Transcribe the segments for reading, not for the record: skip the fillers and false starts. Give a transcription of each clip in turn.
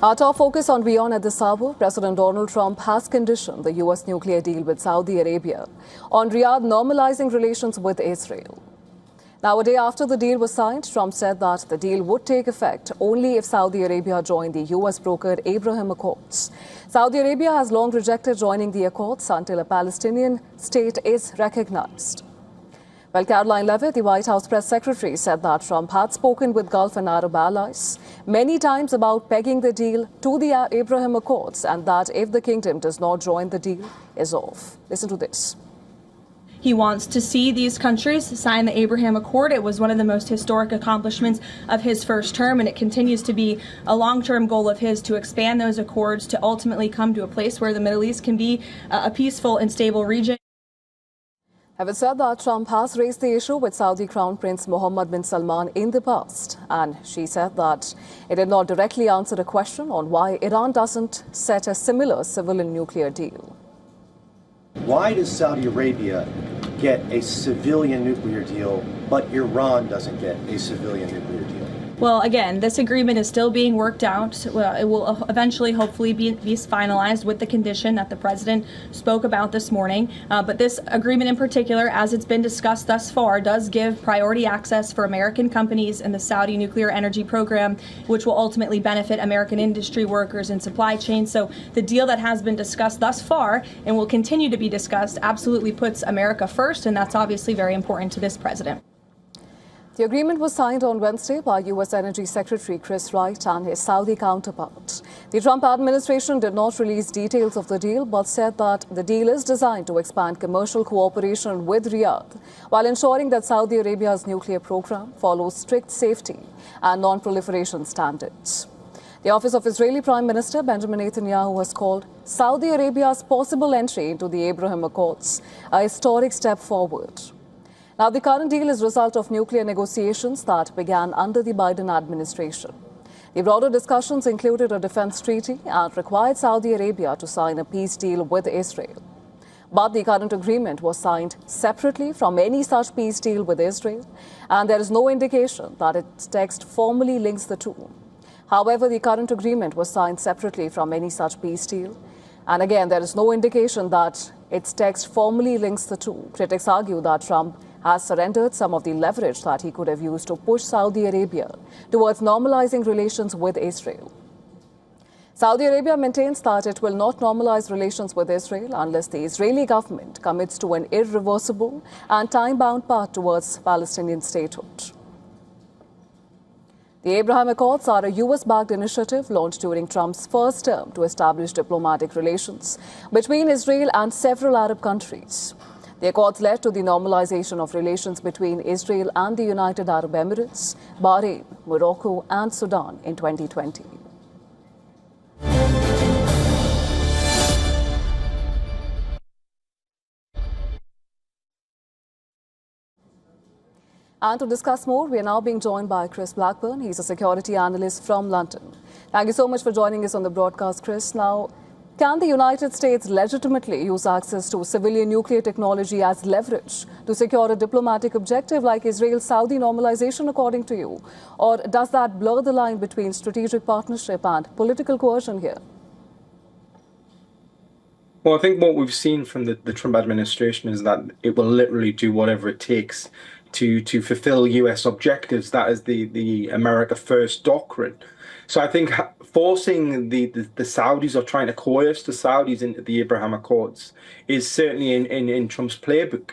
Our top focus on WION at this hour. President Donald Trump has conditioned the U.S. nuclear deal with Saudi Arabia on Riyadh normalizing relations with Israel. Now, a day after the deal was signed, Trump said that the deal would take effect only if Saudi Arabia joined the U.S.-brokered Abraham Accords. Saudi Arabia has long rejected joining the Accords until a Palestinian state is recognized. Well, Caroline Levitt, the White House press secretary, said that Trump had spoken with Gulf and Arab allies many times about pegging the deal to the Abraham Accords and that if the kingdom does not join, the deal is off. Listen to this. He wants to see these countries sign the Abraham Accord. It was one of the most historic accomplishments of his first term, and it continues to be a long-term goal of his to expand those accords to ultimately come to a place where the Middle East can be a peaceful and stable region. Having said that, Trump has raised the issue with Saudi Crown Prince Mohammed bin Salman in the past, and she said that it did not directly answer a question on why Iran doesn't set a similar civil and nuclear deal. Why does Saudi Arabia get a civilian nuclear deal, but Iran doesn't get a civilian nuclear deal? Well, again, this agreement is still being worked out. It will eventually, hopefully, be finalized with the condition that the president spoke about this morning. But this agreement in particular, as it's been discussed thus far, does give priority access for American companies in the Saudi nuclear energy program, which will ultimately benefit American industry workers and supply chains. So the deal that has been discussed thus far and will continue to be discussed absolutely puts America first, and that's obviously very important to this president. The agreement was signed on Wednesday by U.S. Energy Secretary Chris Wright and his Saudi counterpart. The Trump administration did not release details of the deal, but said that the deal is designed to expand commercial cooperation with Riyadh while ensuring that Saudi Arabia's nuclear program follows strict safety and non-proliferation standards. The office of Israeli Prime Minister Benjamin Netanyahu has called Saudi Arabia's possible entry into the Abraham Accords a historic step forward. Now, the current deal is a result of nuclear negotiations that began under the Biden administration. The broader discussions included a defense treaty and required Saudi Arabia to sign a peace deal with Israel. But the current agreement was signed separately from any such peace deal with Israel, and there is no indication that its text formally links the two. However, the current agreement was signed separately from any such peace deal. And again, there is no indication that its text formally links the two. Critics argue that Trump has surrendered some of the leverage that he could have used to push Saudi Arabia towards normalizing relations with Israel. Saudi Arabia maintains that it will not normalize relations with Israel unless the Israeli government commits to an irreversible and time-bound path towards Palestinian statehood. The Abraham Accords are a U.S.-backed initiative launched during Trump's first term to establish diplomatic relations between Israel and several Arab countries. The Accords led to the normalization of relations between Israel and the United Arab Emirates, Bahrain, Morocco and Sudan in 2020. And to discuss more, we are now being joined by Chris Blackburn. He's a security analyst from London. Thank you so much for joining us on the broadcast, Chris. Now, can the United States legitimately use access to civilian nuclear technology as leverage to secure a diplomatic objective like Israel-Saudi normalization, according to you? Or does that blur the line between strategic partnership and political coercion here? Well, I think what we've seen from the Trump administration is that it will literally do whatever it takes to fulfill US objectives. That is the America First doctrine. So I think forcing the Saudis or trying to coerce the Saudis into the Abraham Accords is certainly in Trump's playbook.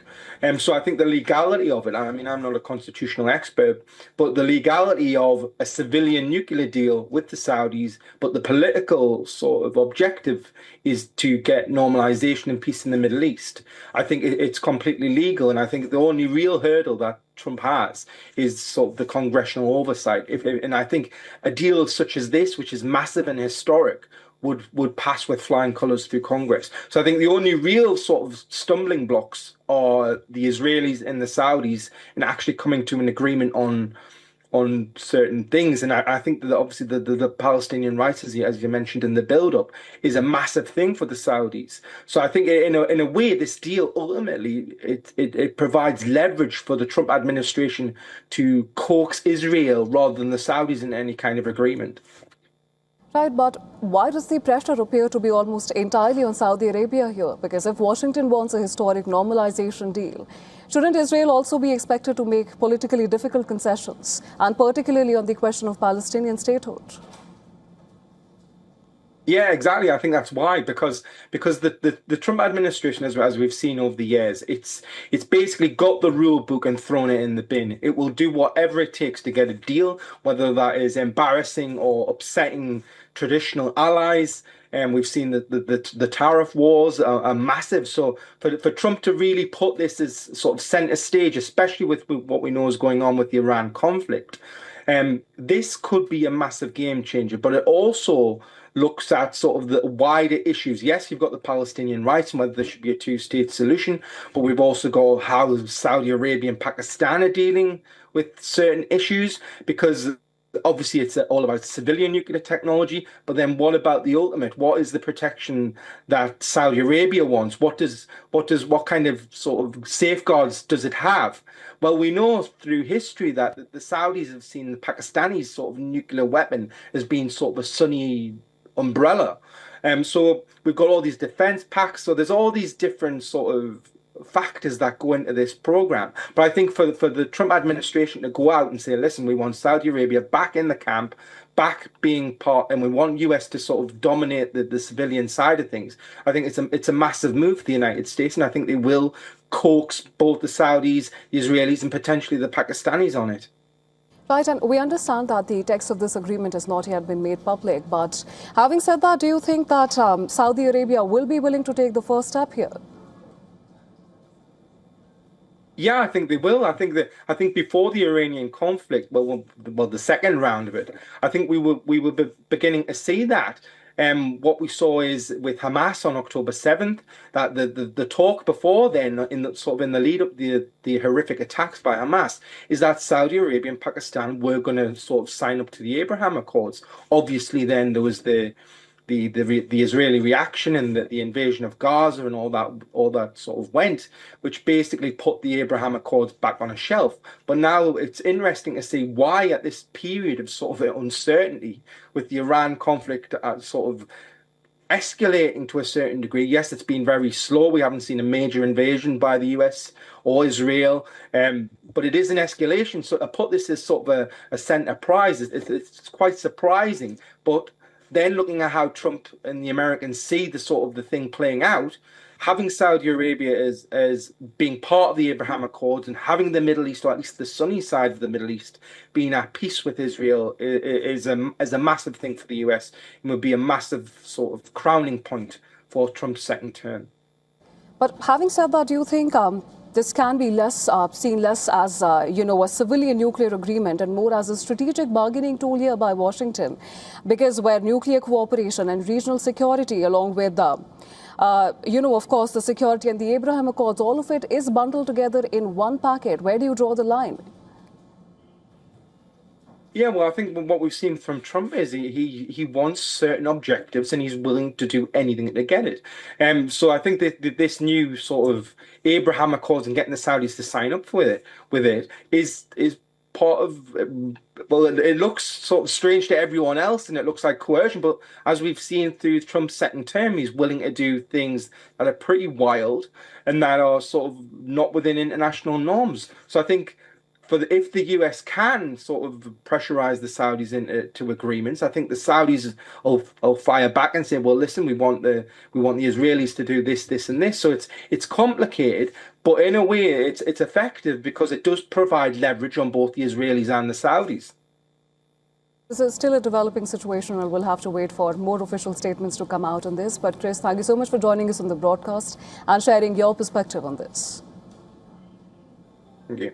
So I think the legality of it, I mean, I'm not a constitutional expert, but the legality of a civilian nuclear deal with the Saudis, but the political sort of objective is to get normalization and peace in the Middle East. I think it's completely legal. And I think the only real hurdle that Trump has is sort of the congressional oversight. And I think a deal such as this, which is massive and historic, would pass with flying colours through Congress. So I think the only real sort of stumbling blocks are the Israelis and the Saudis in actually coming to an agreement on certain things. And I think that obviously the Palestinian rights, as you mentioned in the build-up, is a massive thing for the Saudis. So I think in a way, this deal ultimately it provides leverage for the Trump administration to coax Israel rather than the Saudis in any kind of agreement. Right, but why does the pressure appear to be almost entirely on Saudi Arabia here? Because if Washington wants a historic normalization deal, shouldn't Israel also be expected to make politically difficult concessions, and particularly on the question of Palestinian statehood? Yeah, exactly. I think that's why, because the Trump administration, as we've seen over the years, it's basically got the rule book and thrown it in the bin. It will do whatever it takes to get a deal, whether that is embarrassing or upsetting traditional allies. And we've seen the tariff wars are massive. So for Trump to really put this as sort of center stage, especially with what we know is going on with the Iran conflict, this could be a massive game changer. But it also looks at sort of the wider issues. Yes, you've got the Palestinian rights and whether there should be a two-state solution, but we've also got how Saudi Arabia and Pakistan are dealing with certain issues, because obviously it's all about civilian nuclear technology, but then what about the ultimate? What is the protection that Saudi Arabia wants? What kind of sort of safeguards does it have? Well, we know through history that the Saudis have seen the Pakistanis sort of nuclear weapon as being sort of a Sunni umbrella. So we've got all these defense pacts. So there's all these different sort of factors that go into this program. But I think for the Trump administration to go out and say, listen, we want Saudi Arabia back in the camp, back being part, and we want US to sort of dominate the civilian side of things. I think it's a massive move for the United States, and I think they will coax both the Saudis, the Israelis, and potentially the Pakistanis on it. Right, and we understand that the text of this agreement has not yet been made public. But having said that, do you think that Saudi Arabia will be willing to take the first step here? Yeah, I think they will. I think before the Iranian conflict, well, the second round of it, I think we were beginning to see that. What we saw is with Hamas on October 7th, that the talk before then, in the lead up the horrific attacks by Hamas, is that Saudi Arabia and Pakistan were going to sort of sign up to the Abraham Accords. Obviously, then there was the Israeli reaction and the invasion of Gaza and all that sort of went, which basically put the Abraham Accords back on a shelf. But now it's interesting to see why at this period of sort of uncertainty with the Iran conflict sort of escalating to a certain degree. Yes, it's been very slow. We haven't seen a major invasion by the US or Israel, but it is an escalation. So to put this as sort of a center prize, it's quite surprising. But then looking at how Trump and the Americans see the sort of the thing playing out, having Saudi Arabia as being part of the Abraham Accords and having the Middle East, or at least the Sunni side of the Middle East, being at peace with Israel is a massive thing for the US and would be a massive sort of crowning point for Trump's second term. But having said that, do you think this can be seen less as a civilian nuclear agreement and more as a strategic bargaining tool here by Washington, because where nuclear cooperation and regional security, along with of course, the security and the Abraham Accords, all of it is bundled together in one packet. Where do you draw the line? Yeah, well, I think what we've seen from Trump is he wants certain objectives and he's willing to do anything to get it. So I think that this new sort of Abraham Accords and getting the Saudis to sign up with it is part of, well, it looks sort of strange to everyone else and it looks like coercion, but as we've seen through Trump's second term, he's willing to do things that are pretty wild and that are sort of not within international norms. So I think if the US can sort of pressurize the Saudis into agreements, I think the Saudis will fire back and say, well, listen, we want the Israelis to do this, this, and this. So it's complicated, but in a way it's effective because it does provide leverage on both the Israelis and the Saudis. This is still a developing situation and we'll have to wait for more official statements to come out on this. But Chris, thank you so much for joining us on the broadcast and sharing your perspective on this. Thank you.